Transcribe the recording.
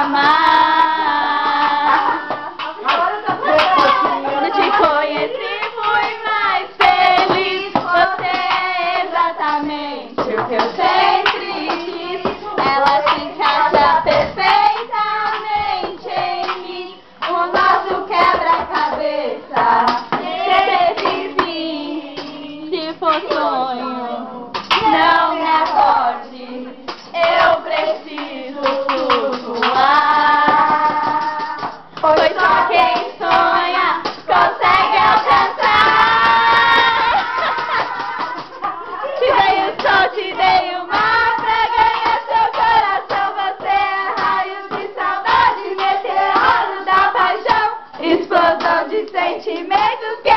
amar. Quando te conheci fui mais feliz. Você é exatamente o que eu sempre quis. Ela se encaixa perfeitamente em mim. O nosso quebra-cabeça sempre sim. Se for sonho, não me acorde. Eu preciso flutuar. Pois só quem sonha consegue alcançar. Te dei o sol, te dei o mar pra ganhar seu coração. Você é raio de saudade, meteoro da paixão, explosão de sentimentos que